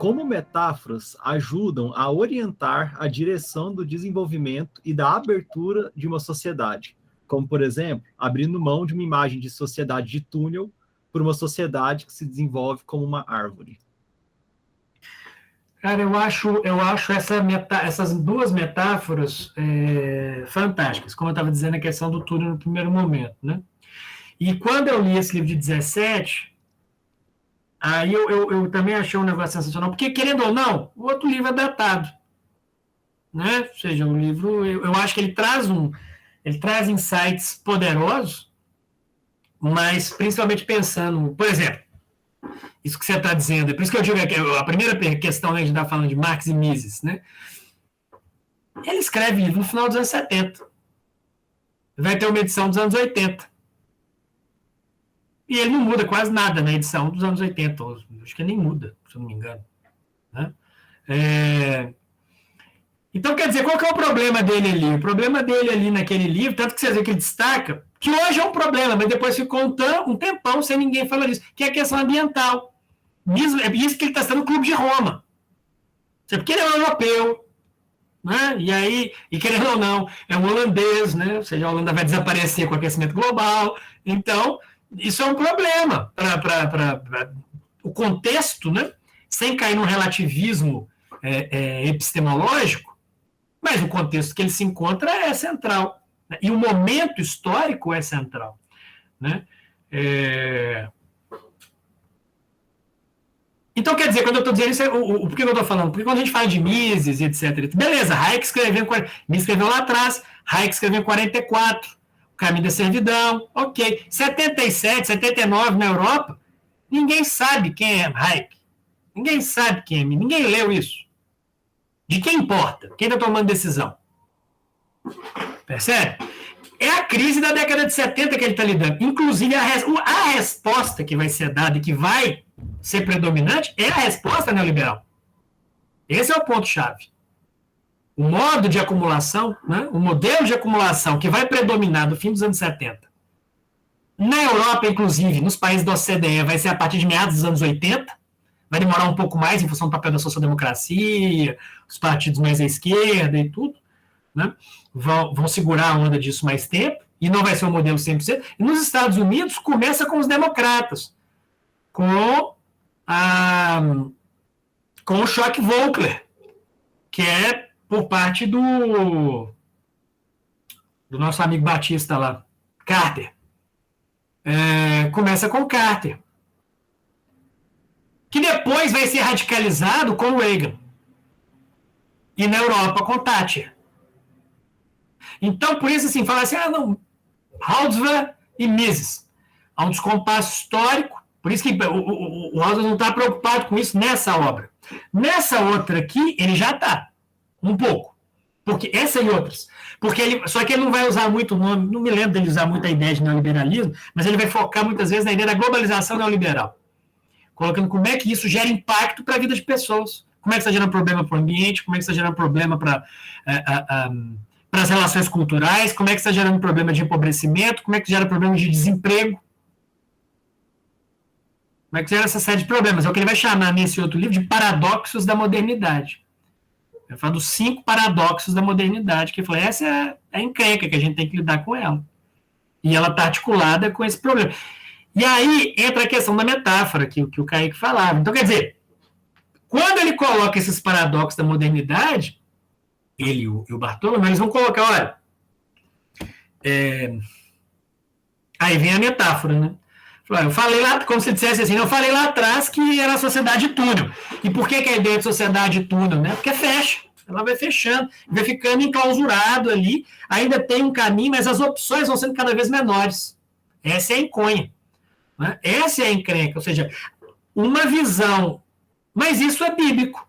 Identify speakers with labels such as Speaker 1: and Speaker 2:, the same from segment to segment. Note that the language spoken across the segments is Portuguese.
Speaker 1: como metáforas ajudam a orientar a direção do desenvolvimento e da abertura de uma sociedade, como, por exemplo, abrindo mão de uma imagem de sociedade de túnel por uma sociedade que se desenvolve como uma árvore.
Speaker 2: Cara, eu acho essas duas metáforas fantásticas, como eu estava dizendo, a questão do túnel no primeiro momento, né? E quando eu li esse livro de 17, aí eu também achei um negócio sensacional, porque, querendo ou não, o outro livro é datado, né? Ou seja, o livro, eu acho que ele traz insights poderosos, mas principalmente pensando, por exemplo, isso que você está dizendo, é por isso que eu digo que a primeira questão, né, a gente está falando de Marx e Mises, né? Ele escreve livro no final dos anos 70. Vai ter uma edição dos anos 80. E ele não muda quase nada na edição dos anos 80. Acho que nem muda, se eu não me engano. Né? Então, quer dizer, qual que é o problema dele ali? O problema dele ali naquele livro, tanto que você vê que ele destaca, que hoje é um problema, mas depois ficou um tempão sem ninguém falar disso, que é a questão ambiental. É isso que ele está sendo no Clube de Roma. Porque ele é um europeu, né? E querendo ou não, é um holandês, né? Ou seja, a Holanda vai desaparecer com o aquecimento global. Então, isso é um problema para o contexto, né? Sem cair num relativismo epistemológico, mas o contexto que ele se encontra é central. Né? E o momento histórico é central. Né? Então, quer dizer, quando eu estou dizendo isso, por que eu estou falando? Porque quando a gente fala de Mises e etc., beleza, Hayek escreveu lá atrás, Hayek escreveu em 44, O Caminho da Servidão, ok. 77, 79 na Europa, ninguém sabe quem é Hayek. Ninguém sabe quem é, ninguém leu isso. De quem importa? Quem está tomando decisão? Percebe? É a crise da década de 70 que ele está lidando. Inclusive, a resposta que vai ser dada e que vai ser predominante é a resposta neoliberal. Esse é o ponto-chave. O modo de acumulação, né, o modelo de acumulação que vai predominar no fim dos anos 70. Na Europa, inclusive, nos países da OCDE, vai ser a partir de meados dos anos 80. Vai demorar um pouco mais em função do papel da social-democracia, os partidos mais à esquerda e tudo. Né? Vão segurar a onda disso mais tempo, e não vai ser um modelo 100%. E nos Estados Unidos, começa com os democratas, com o Schock-Volkler, que é por parte do nosso amigo Batista lá, Carter. Começa com Carter, que depois vai ser radicalizado com o Reagan. E na Europa com Thatcher. Então, por isso, assim, falar assim, não, Halsver e Mises. Há um descompasso histórico, por isso que o Halsver não está preocupado com isso nessa obra. Nessa outra aqui, ele já está, um pouco. Porque essa e outras. Só que ele não vai usar muito o nome, não me lembro dele usar muito a ideia de neoliberalismo, mas ele vai focar muitas vezes na ideia da globalização neoliberal. Colocando como é que isso gera impacto para a vida de pessoas. Como é que está gerando problema para o ambiente, como é que está gerando problema para as relações culturais, como é que está gerando problema de empobrecimento, como é que gera problema de desemprego, como é que gera essa série de problemas. É o que ele vai chamar nesse outro livro de paradoxos da modernidade. Ele fala dos 5 paradoxos da modernidade, que ele fala, essa é a encrenca que a gente tem que lidar com ela. E ela está articulada com esse problema. E aí entra a questão da metáfora, que o Kaique falava. Então, quer dizer, quando ele coloca esses paradoxos da modernidade, ele e o Bartolomeu, eles vão colocar, olha, aí vem a metáfora, né? Eu falei lá, como se dissesse assim, eu falei lá atrás que era a sociedade túnel. E por que a ideia de sociedade túnel, né? Porque fecha, ela vai fechando, vai ficando enclausurado ali, ainda tem um caminho, mas as opções vão sendo cada vez menores. Essa é a enconha. Né? Essa é a encrenca, ou seja, uma visão, mas isso é bíblico.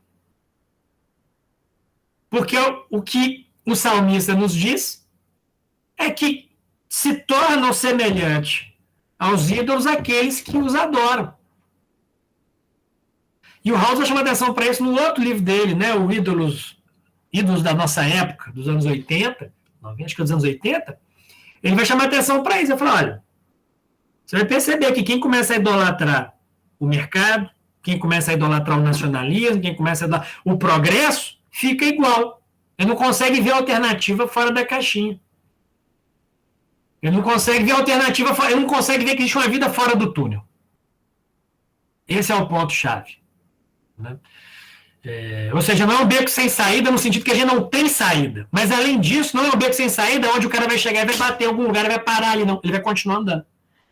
Speaker 2: Porque o que o salmista nos diz é que se tornam semelhantes aos ídolos aqueles que os adoram. E o Hauser chama atenção para isso no outro livro dele, né, o Ídolos da nossa época, dos anos 80, 90, acho que é dos anos 80, ele vai chamar atenção para isso. Ele fala, olha, você vai perceber que quem começa a idolatrar o mercado, quem começa a idolatrar o nacionalismo, quem começa a idolatrar o progresso, fica igual. Ele não consegue ver a alternativa fora da caixinha. Ele não consegue ver a alternativa, ele não consegue ver que existe uma vida fora do túnel. Esse é o ponto-chave. Né? Ou seja, não é um beco sem saída no sentido que a gente não tem saída. Mas, além disso, não é um beco sem saída onde o cara vai chegar e vai bater em algum lugar e vai parar ali, não. Ele vai continuar andando.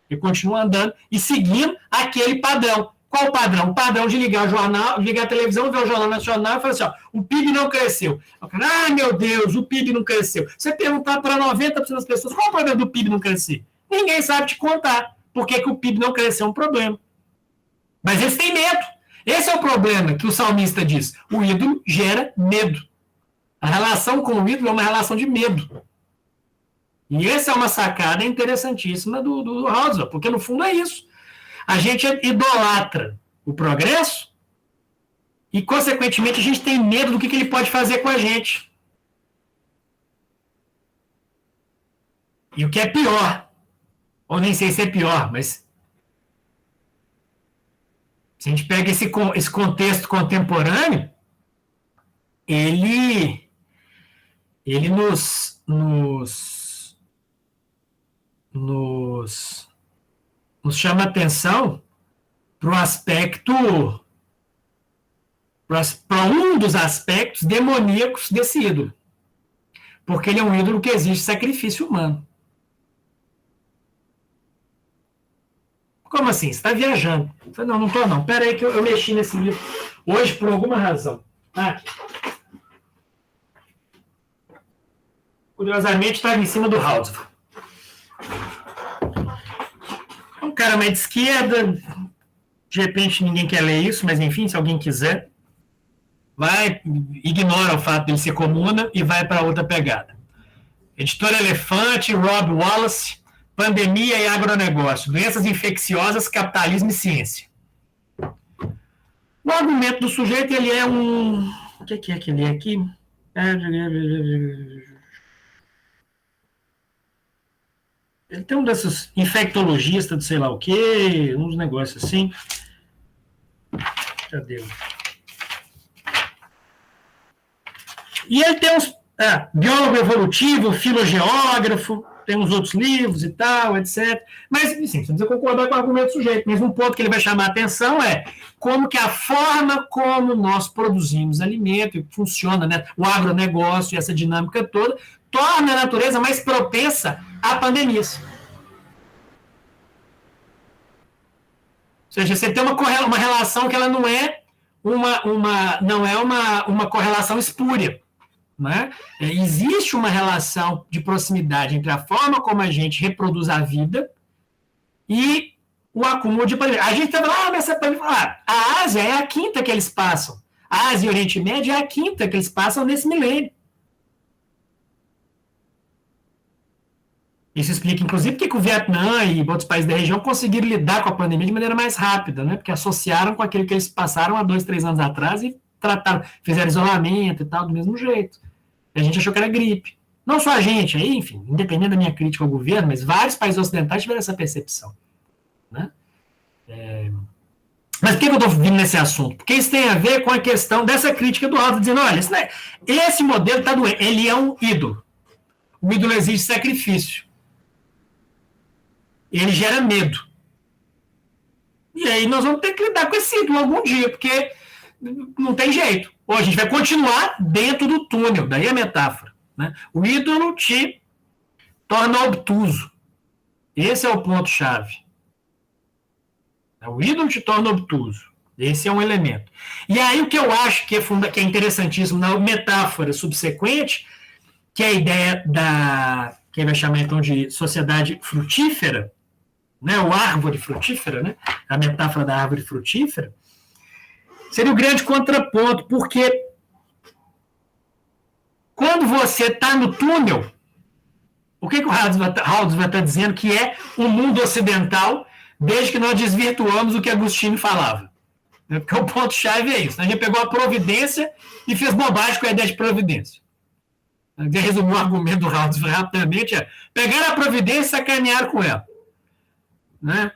Speaker 2: Ele continua andando e seguindo aquele padrão. Qual o padrão? O padrão de ligar o jornal, ligar a televisão, ver o Jornal Nacional e falar assim, ó, o PIB não cresceu. O cara, meu Deus, o PIB não cresceu. Você perguntar para 90% das pessoas qual é o problema do PIB não crescer? Ninguém sabe te contar por que o PIB não cresceu, é um problema. Mas eles têm medo. Esse é o problema que o salmista diz. O ídolo gera medo. A relação com o ídolo é uma relação de medo. E essa é uma sacada interessantíssima do Houdsworth, porque no fundo é isso. A gente idolatra o progresso e, consequentemente, a gente tem medo do que ele pode fazer com a gente. E o que é pior, ou nem sei se é pior, mas se a gente pega esse contexto contemporâneo, ele nos chama atenção para o aspecto, para um dos aspectos demoníacos desse ídolo. Porque ele é um ídolo que exige sacrifício humano. Como assim? Você está viajando. Não estou não. Espera aí que eu mexi nesse livro hoje por alguma razão. Curiosamente, estava em cima do Houdsworth. Um cara mais de esquerda, de repente ninguém quer ler isso, mas enfim, se alguém quiser, ignora o fato de ele ser comuna e vai para outra pegada. Editora Elefante, Rob Wallace, Pandemia e Agronegócio, Doenças Infecciosas, Capitalismo e Ciência. O argumento do sujeito, ele é um... O que é que ele é aqui? Ele tem um desses infectologistas de sei lá o quê, uns negócios assim. Cadê? E ele tem uns biólogo evolutivo, filogeógrafo, tem uns outros livros e tal, etc. Mas, sim, você precisa concordar com o argumento do sujeito. Mas um ponto que ele vai chamar a atenção é como que a forma como nós produzimos alimento, e funciona, né, o agronegócio e essa dinâmica toda, torna a natureza mais propensa a pandemias. Ou seja, você tem uma relação que ela não é uma correlação espúria. Né? Existe uma relação de proximidade entre a forma como a gente reproduz a vida e o acúmulo de pandemia. A gente está falando, mas a Ásia é a quinta que eles passam. A Ásia e o Oriente Médio é a quinta que eles passam nesse milênio. Isso explica, inclusive, porque o Vietnã e outros países da região conseguiram lidar com a pandemia de maneira mais rápida, né? Porque associaram com aquilo que eles passaram há 2, 3 anos atrás e trataram, fizeram isolamento e tal, do mesmo jeito. A gente achou que era gripe. Não só a gente, aí, enfim, independente da minha crítica ao governo, mas vários países ocidentais tiveram essa percepção. Né? Mas por que eu estou vindo nesse assunto? Porque isso tem a ver com a questão dessa crítica do Houdsworth, dizendo, olha, esse modelo está doente, ele é um ídolo. O ídolo exige sacrifício. Ele gera medo. E aí nós vamos ter que lidar com esse ídolo algum dia, porque não tem jeito. Ou a gente vai continuar dentro do túnel, daí a metáfora. Né? O ídolo te torna obtuso. Esse é o ponto-chave. O ídolo te torna obtuso. Esse é um elemento. E aí o que eu acho que é interessantíssimo na metáfora subsequente, que é a ideia que ele vai chamar então de sociedade frutífera, né? O árvore frutífera, né? A metáfora da árvore frutífera, seria o grande contraponto, porque quando você está no túnel, o que o Houdsworth está dizendo que é o mundo ocidental, desde que nós desvirtuamos o que Agostinho falava? Porque o ponto-chave é isso. A gente pegou a providência e fez bobagem com a ideia de providência. Resumir o argumento do Houdsworth rapidamente, pegaram a providência e sacanearam com ela. Né?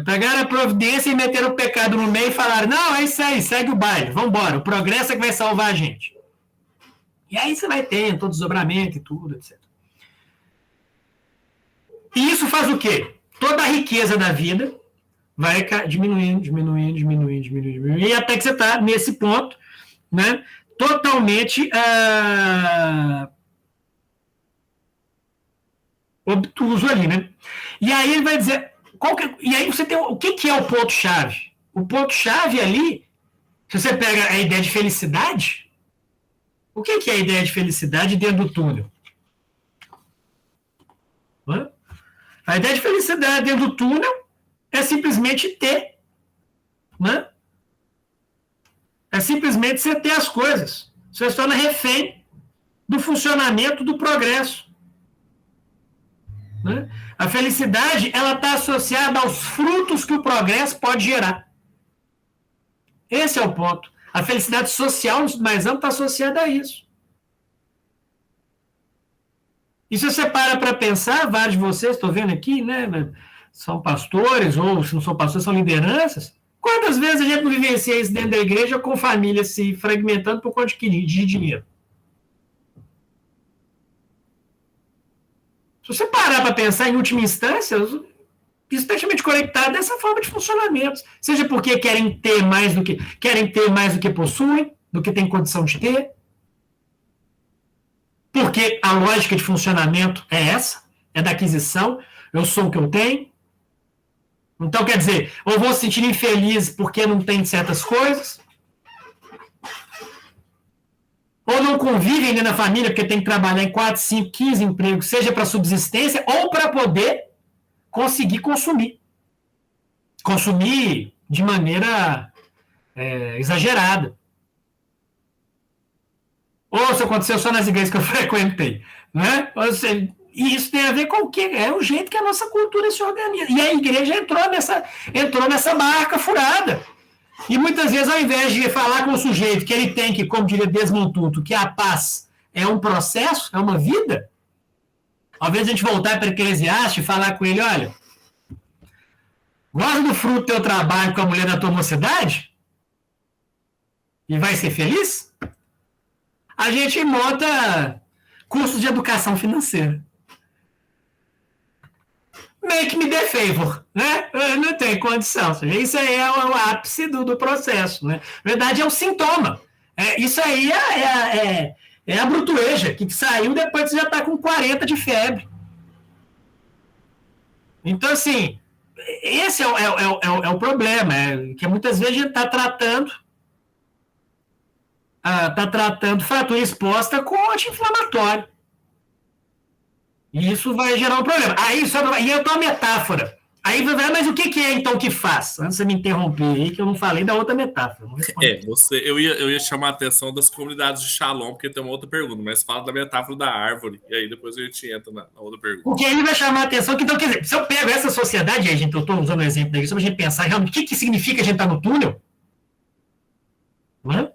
Speaker 2: Pegaram a providência e meteram o pecado no meio e falaram, não, é isso aí, segue o baile, vamos embora, o progresso é que vai salvar a gente. E aí você vai tendo todo desdobramento e tudo, etc. E isso faz o quê? Toda a riqueza da vida vai diminuindo, e até que você está nesse ponto, né, totalmente obtuso ali, né? E aí ele vai dizer, e aí você tem o que é o ponto-chave? O ponto-chave ali, se você pega a ideia de felicidade, o que é a ideia de felicidade dentro do túnel? A ideia de felicidade dentro do túnel é simplesmente ter, né? É simplesmente você ter as coisas. Você se torna refém do funcionamento do progresso. Né? A felicidade ela está associada aos frutos que o progresso pode gerar. Esse é o ponto. A felicidade social, no sentido mais amplo, está associada a isso. E se você para pensar, vários de vocês, estou vendo aqui, né, são pastores, ou se não são pastores, são lideranças. Quantas vezes a gente não vivencia isso dentro da igreja com famílias se fragmentando por conta de dinheiro? Se você parar para pensar, em última instância, isso está extremamente conectado dessa forma de funcionamento. Seja porque querem ter mais do que possuem, do que têm condição de ter. Porque a lógica de funcionamento é essa, é da aquisição, eu sou o que eu tenho. Então, quer dizer, ou vou se sentir infeliz porque não tem certas coisas, ou não convivem dentro da família porque tem que trabalhar em 4, 5, 15 empregos, seja para subsistência ou para poder conseguir consumir. Consumir de maneira exagerada. Ou se aconteceu só nas igrejas que eu frequentei. Né? E isso tem a ver com o quê? É o jeito que a nossa cultura se organiza. E a igreja entrou nessa barca furada. E muitas vezes, ao invés de falar com o sujeito que ele tem que, como diria Desmond Tutu, que a paz é um processo, é uma vida, ao invés de a gente voltar para Eclesiastes e falar com ele, olha, gosta do fruto do teu trabalho com a mulher da tua mocidade? E vai ser feliz? A gente monta cursos de educação financeira. Make me the favor, né? Não tem condição. Isso aí é o ápice do processo, né? Na verdade, é um sintoma. Isso aí é a brutueja, que saiu depois que você já está com 40 de febre. Então, assim, esse é o problema, que muitas vezes a gente está tratando fratura exposta com anti-inflamatório. E isso vai gerar um problema. E eu dou uma metáfora. Aí vai, mas o que é então que faz? Antes de você me interromper aí, que eu não falei da outra metáfora.
Speaker 3: Eu ia chamar a atenção das comunidades de Shalom, porque tem uma outra pergunta, mas fala da metáfora da árvore, e aí depois a gente entra na outra pergunta.
Speaker 2: Porque aí vai chamar a atenção que, então, quer dizer, se eu pego essa sociedade aí, gente, eu estou usando o exemplo daí, só para a gente pensar realmente o que significa a gente estar no túnel, né?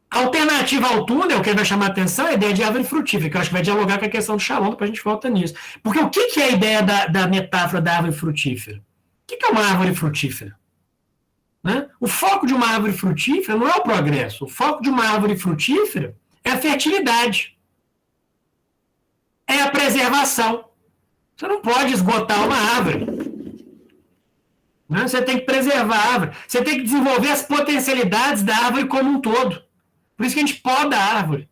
Speaker 2: A alternativa ao túnel, que vai chamar a atenção, é a ideia de árvore frutífera, que eu acho que vai dialogar com a questão do Shalom, depois a gente volta nisso. Porque o que é a ideia da metáfora da árvore frutífera? O que é uma árvore frutífera? Né? O foco de uma árvore frutífera não é o progresso. O foco de uma árvore frutífera é a fertilidade. É a preservação. Você não pode esgotar uma árvore. Né? Você tem que preservar a árvore. Você tem que desenvolver as potencialidades da árvore como um todo. Por isso que a gente poda a árvore.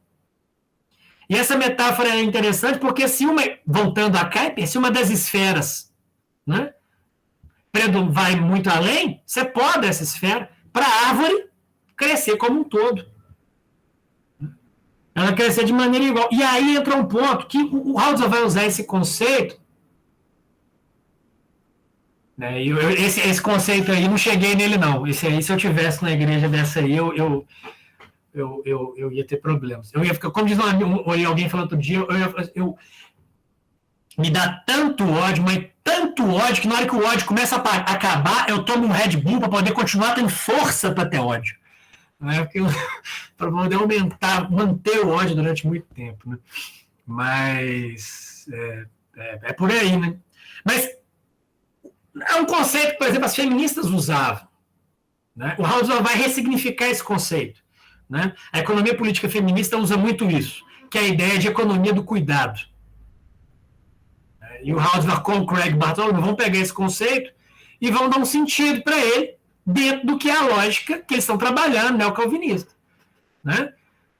Speaker 2: E essa metáfora é interessante porque voltando a Kuiper, se uma das esferas, né, vai muito além, você poda essa esfera para a árvore crescer como um todo. Ela crescer de maneira igual. E aí entra um ponto que o Haldor vai usar esse conceito. Né, esse conceito aí, não cheguei nele não. Esse aí, se eu tivesse na igreja dessa aí, eu ia ter problemas. Eu ia ficar, como diz alguém falando outro dia, me dá tanto ódio, mas tanto ódio, que na hora que o ódio começa a acabar, eu tomo um Red Bull para poder continuar tendo força para ter ódio. Para poder manter o ódio durante muito tempo. Né? Mas é por aí, né? Mas É um conceito que, por exemplo, as feministas usavam. Né? O Haussmann vai ressignificar esse conceito. Né? A economia política feminista usa muito isso, que é a ideia de economia do cuidado. E o Haussmann com o Craig Bartholomew vão pegar esse conceito e vão dar um sentido para ele dentro do que é a lógica que eles estão trabalhando, neocalvinista. Né?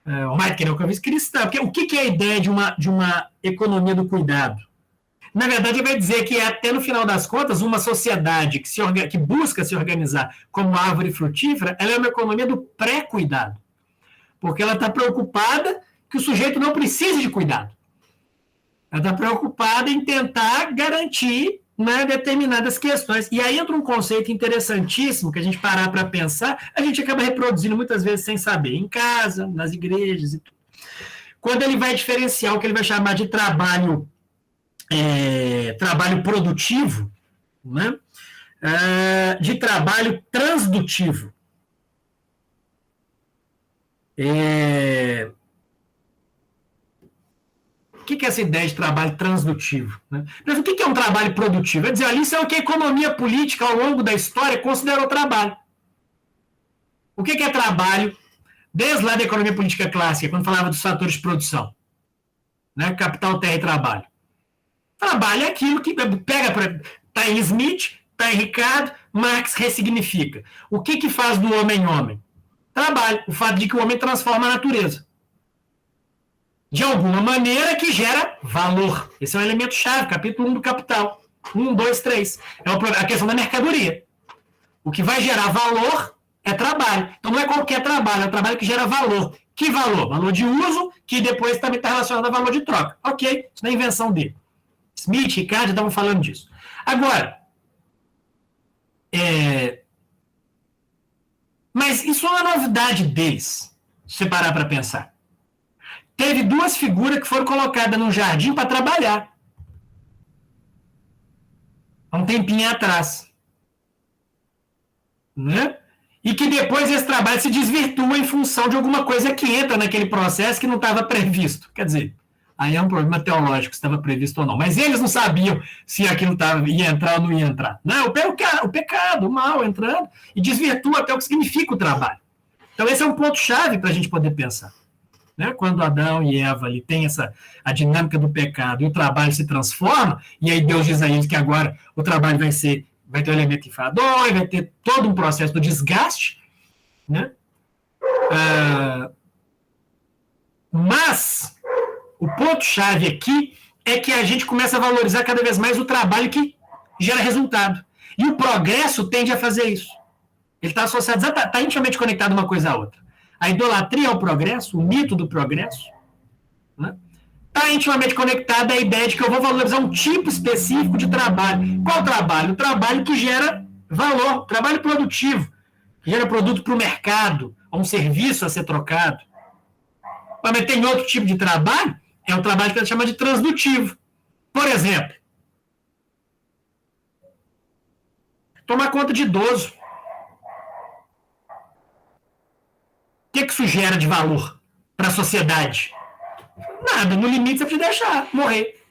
Speaker 2: O mais que neocalvinista cristão. Porque o que é a ideia de uma economia do cuidado? Na verdade, ele vai dizer que até no final das contas, uma sociedade que busca se organizar como árvore frutífera, ela é uma economia do pré-cuidado. Porque ela está preocupada que o sujeito não precise de cuidado. Ela está preocupada em tentar garantir, né, determinadas questões. E aí entra um conceito interessantíssimo que a gente parar para pensar, a gente acaba reproduzindo muitas vezes sem saber, em casa, nas igrejas e tudo. Quando ele vai diferenciar o que ele vai chamar de trabalho produtivo, né, de trabalho transdutivo. O que é essa ideia de trabalho transdutivo? Né? Mas o que é um trabalho produtivo? É dizer, ali isso é o que a economia política, ao longo da história, considerou trabalho. O que é trabalho? Desde lá da economia política clássica, quando falava dos fatores de produção. Né? Capital, terra e trabalho. Trabalho é aquilo que pega, está em Smith, está em Ricardo, Marx ressignifica. O que faz do homem homem? Trabalho. O fato de que o homem transforma a natureza. De alguma maneira que gera valor. Esse é um elemento-chave, capítulo 1 do Capital. 1, 2, 3. É a questão da mercadoria. O que vai gerar valor é trabalho. Então não é qualquer trabalho, é um trabalho que gera valor. Que valor? Valor de uso, que depois também está relacionado a valor de troca. Ok, isso não é invenção dele. Smith, Ricardo, estavam falando disso. Agora, mas isso não é novidade deles, se você parar para pensar. Teve duas figuras que foram colocadas num jardim para trabalhar. Há um tempinho atrás. Né? E que depois esse trabalho se desvirtua em função de alguma coisa que entra naquele processo que não estava previsto. Quer dizer, aí é um problema teológico se estava previsto ou não. Mas eles não sabiam se aquilo ia entrar ou não ia entrar. Não, o pecado, o mal entrando, e desvirtua até o que significa o trabalho. Então esse é um ponto-chave para a gente poder pensar. Né? Quando Adão e Eva ali têm a dinâmica do pecado e o trabalho se transforma, e aí Deus diz a eles que agora o trabalho vai ter um elemento enfadonho, vai ter todo um processo do desgaste, né? Mas o ponto-chave aqui é que a gente começa a valorizar cada vez mais o trabalho que gera resultado. E o progresso tende a fazer isso. Ele está associado, está intimamente conectado uma coisa à outra. A idolatria ao progresso, o mito do progresso, né, está intimamente conectada à ideia de que eu vou valorizar um tipo específico de trabalho. Qual trabalho? O trabalho que gera valor, trabalho produtivo, que gera produto para o mercado, ou um serviço a ser trocado. Mas tem outro tipo de trabalho, é um trabalho que a gente chama de transdutivo. Por exemplo, tomar conta de idoso. O que isso gera de valor para a sociedade? Nada, no limite você precisa deixar morrer.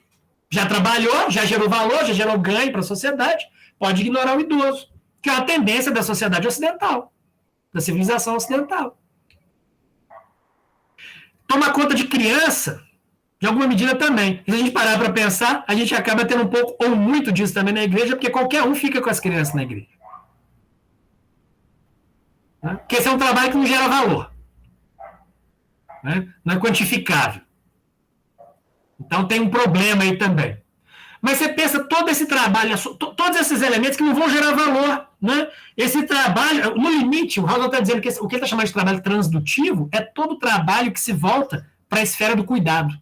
Speaker 2: Já trabalhou, já gerou valor, já gerou ganho para a sociedade, pode ignorar o idoso, que é uma tendência da sociedade ocidental, da civilização ocidental. Tomar conta de criança, de alguma medida também. Se a gente parar para pensar, a gente acaba tendo um pouco ou muito disso também na igreja, porque qualquer um fica com as crianças na igreja. Porque esse é um trabalho que não gera valor. Não é quantificável. Então tem um problema aí também. Mas você pensa todo esse trabalho, todos esses elementos que não vão gerar valor. Né? Esse trabalho, no limite, o Haussmann está dizendo que o que ele está chamando de trabalho transdutivo é todo trabalho que se volta para a esfera do cuidado.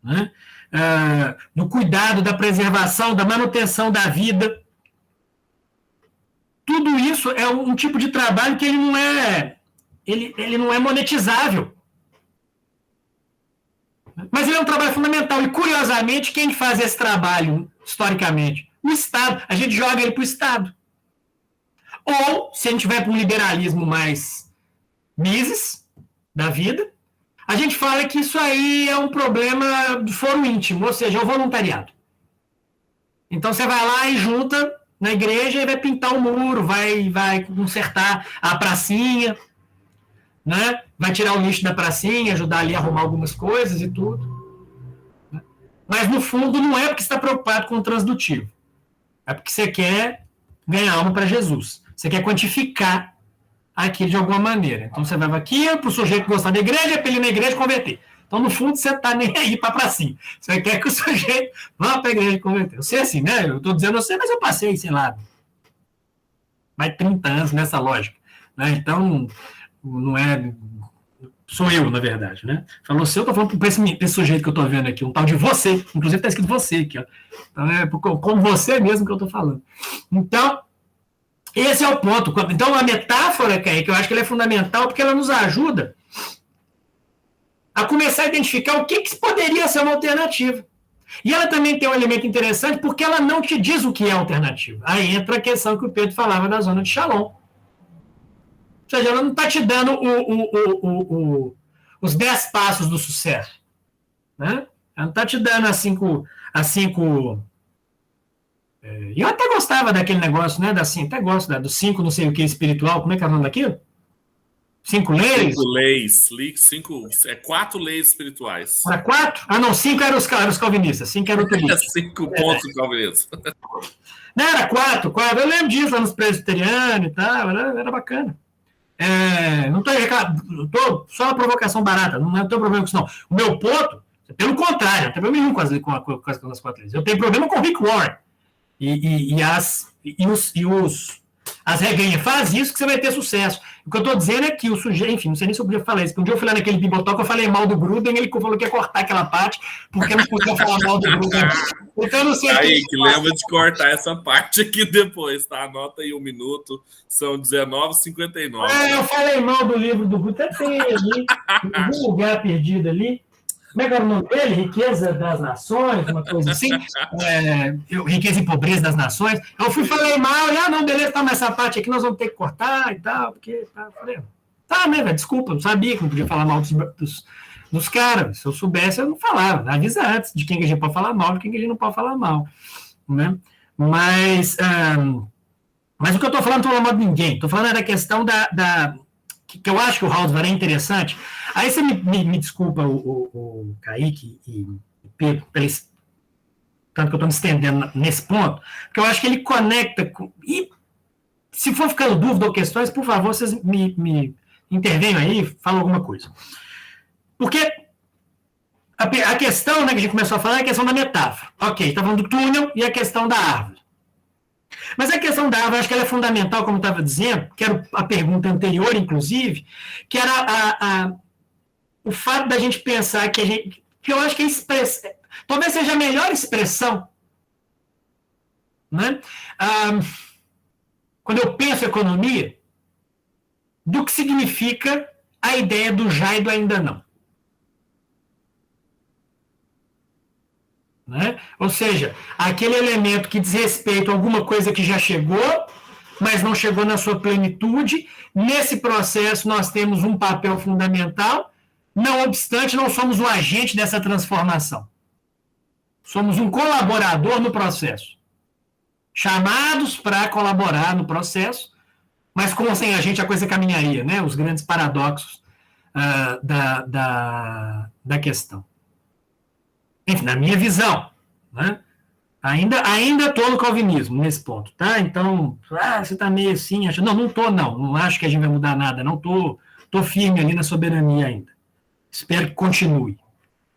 Speaker 2: Né? Do cuidado, da preservação, da manutenção da vida. Tudo isso é um tipo de trabalho que ele não é monetizável. Mas ele é um trabalho fundamental. E, curiosamente, quem faz esse trabalho, historicamente? O Estado. A gente joga ele para o Estado. Ou, se a gente vai para um liberalismo mais Mises da vida, a gente fala que isso aí é um problema do foro íntimo, ou seja, é o voluntariado. Então você vai lá e junta na igreja e vai pintar o muro, vai consertar a pracinha, né? Vai tirar o lixo da pracinha, ajudar ali a arrumar algumas coisas e tudo. Né? Mas no fundo não é porque você está preocupado com o transdutivo. É porque você quer ganhar alma para Jesus. Você quer quantificar aquilo de alguma maneira. Então você vai aqui para o sujeito gostar da igreja, para ele ir na igreja converter. Então, no fundo, você está nem aí para pracinha. Você quer que o sujeito vá para a igreja converter. Eu sei assim, né? Eu estou dizendo você, mas eu passei, sei lá, mais de 30 anos nessa lógica. Né? Então, não é... Sou eu, na verdade, né? Falou você, eu estou falando para esse sujeito que eu estou vendo aqui, um tal de você. Inclusive, está escrito você aqui, ó. Então, é como você mesmo que eu estou falando. Então, esse é o ponto. Então, a metáfora, Kaique, eu acho que ela é fundamental porque ela nos ajuda a começar a identificar o que poderia ser uma alternativa. E ela também tem um elemento interessante porque ela não te diz o que é alternativa. Aí entra a questão que o Pedro falava da zona de Shalom. Ou seja, ela não está te dando os 10 passos do sucesso. Né? Ela não está te dando as cinco eu até gostava daquele negócio, né? Até gosto do 5 não sei o que espiritual. Como é que é o nome daquilo? 5 leis?
Speaker 3: 5 leis. 4 leis espirituais.
Speaker 2: Era 4? Ah, não, 5 eram os calvinistas. 5 era o turismo.
Speaker 3: 5 pontos do calvinismo.
Speaker 2: Não, era 4. Eu lembro disso lá nos presbiterianos e tal. Era bacana. Não estou reclamando. Estou só uma provocação barata. Não tenho problema com isso, não. O meu ponto, pelo contrário, não tem problema nenhum com as 4 leis. Eu tenho problema com o Rick Warren. As regrinhas, faz isso que você vai ter sucesso. O que eu estou dizendo é que o sujeito, enfim, não sei nem se eu podia falar isso, porque um dia eu fui lá naquele bibotalk, eu falei mal do Gruden, ele falou que ia cortar aquela parte, porque não podia falar mal do Gruden. Então eu não sei.
Speaker 3: Aí, que lembra de cortar essa parte aqui depois, tá? Anota aí 1 minuto, são 19h59.
Speaker 2: Eu falei mal do livro do Gruden, até tem ali, em algum lugar perdido ali. Como é que era o nome dele? Riqueza das Nações, uma coisa assim. Riqueza e Pobreza das Nações. Eu falei mal, não, beleza, tá, mas essa parte aqui nós vamos ter que cortar e tal, porque... falei, né, velho, desculpa, não sabia que não podia falar mal dos caras. Se eu soubesse, eu não falava. Avisa antes de quem que a gente pode falar mal, de quem que a gente não pode falar mal. Né? Mas o que eu estou falando, não estou falando mal de ninguém. Estou falando da questão que eu acho que o Haldvar é interessante. Aí você me desculpa, o Kaique e Pedro, tanto que eu estou me estendendo nesse ponto, porque eu acho que ele conecta e se for ficando dúvida ou questões, por favor, vocês me intervenham aí, falam alguma coisa. Porque a questão, né, que a gente começou a falar é a questão da metáfora. Ok, está falando do túnel e a questão da árvore. Mas a questão da árvore, acho que ela é fundamental, como eu estava dizendo, que era a pergunta anterior, inclusive, que era o fato da gente pensar que eu acho que talvez seja a melhor expressão, né? Quando eu penso em economia, do que significa a ideia do já e do ainda não. Né? Ou seja, aquele elemento que diz respeito a alguma coisa que já chegou, mas não chegou na sua plenitude. Nesse processo, nós temos um papel fundamental, não obstante, não somos o agente dessa transformação. Somos um colaborador no processo. Chamados para colaborar no processo, mas como sem a gente a coisa caminharia, né? Os grandes paradoxos da questão. Enfim, na minha visão, né? Ainda estou no calvinismo nesse ponto, tá? Então, você está meio assim, não estou, não acho que a gente vai mudar nada, não estou firme ali na soberania ainda. Espero que continue,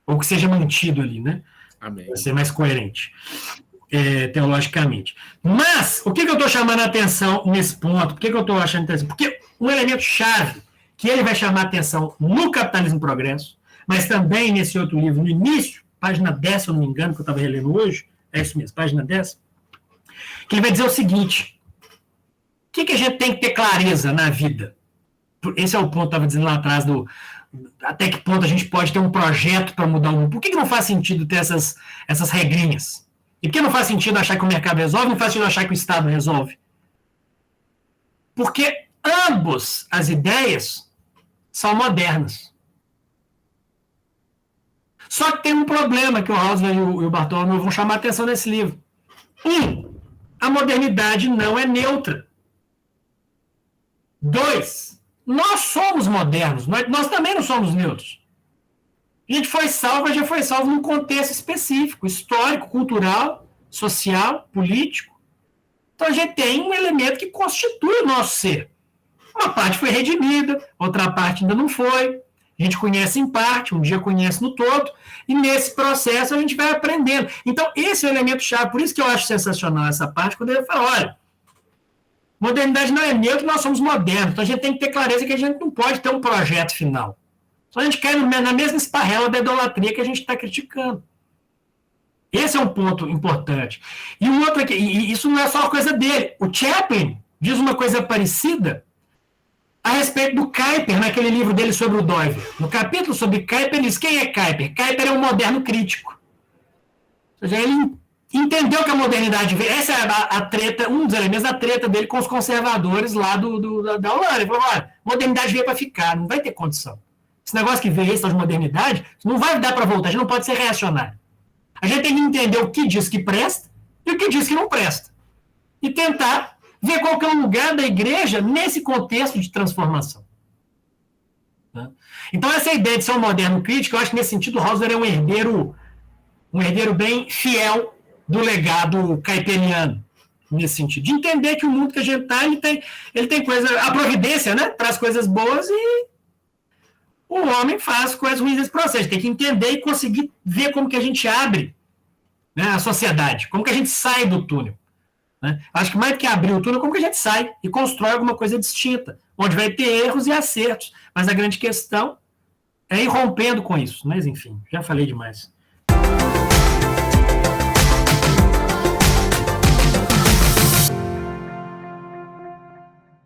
Speaker 2: ou que seja mantido ali, né?
Speaker 3: Amém.
Speaker 2: Para ser mais coerente, teologicamente. Mas, o que eu estou chamando a atenção nesse ponto? Por que eu estou achando interessante? Porque um elemento chave que ele vai chamar a atenção no Capitalismo e Progresso, mas também nesse outro livro, no início, página 10, se eu não me engano, que eu estava relendo hoje, é isso mesmo, página 10, que ele vai dizer o seguinte: o que a gente tem que ter clareza na vida? Esse é o ponto que eu estava dizendo lá atrás, até que ponto a gente pode ter um projeto para mudar o mundo. Por que não faz sentido ter essas regrinhas? E por que não faz sentido achar que o mercado resolve, não faz sentido achar que o Estado resolve? Porque ambas as ideias são modernas. Só que tem um problema que o Haldvar e o Bartholomew vão chamar a atenção nesse livro. A modernidade não é neutra. 2, nós somos modernos, nós também não somos neutros. A gente já foi salvo num contexto específico, histórico, cultural, social, político. Então a gente tem um elemento que constitui o nosso ser. Uma parte foi redimida, outra parte ainda não foi. A gente conhece em parte, um dia conhece no todo, e nesse processo a gente vai aprendendo. Então, esse é o elemento chave, por isso que eu acho sensacional essa parte, quando ele fala, olha, modernidade não é neutra, nós somos modernos, então a gente tem que ter clareza que a gente não pode ter um projeto final. Só a gente cai na mesma esparrela da idolatria que a gente está criticando. Esse é um ponto importante. E um outro aqui, e isso não é só uma coisa dele, o Chaplin diz uma coisa parecida a respeito do Kuyper, naquele livro dele sobre o Doiver. No capítulo sobre Kuyper, ele diz, quem é Kuyper? Kuyper é um moderno crítico. Ou seja, ele entendeu que a modernidade veio. Essa é a treta, um dos elementos da treta dele com os conservadores lá da Holanda. Ele falou, olha, modernidade veio para ficar, não vai ter condição. Esse negócio que veio, essa de modernidade, não vai dar para voltar, a gente não pode ser reacionário. A gente tem que entender o que diz que presta e o que diz que não presta. E tentar ver qual que é o lugar da igreja nesse contexto de transformação. Então, essa ideia de ser um moderno crítico, eu acho que nesse sentido o Hauser é um herdeiro bem fiel do legado kuyperiano, nesse sentido. De entender que o mundo que a gente está, ele tem coisa, a providência, né, traz coisas boas e o homem faz coisas ruins nesse processo. Tem que entender e conseguir ver como que a gente abre, né, a sociedade, como que a gente sai do túnel. Né? Acho que mais do que abrir o túnel, como que a gente sai e constrói alguma coisa distinta, onde vai ter erros e acertos. Mas a grande questão é ir rompendo com isso. Mas, enfim, já falei demais.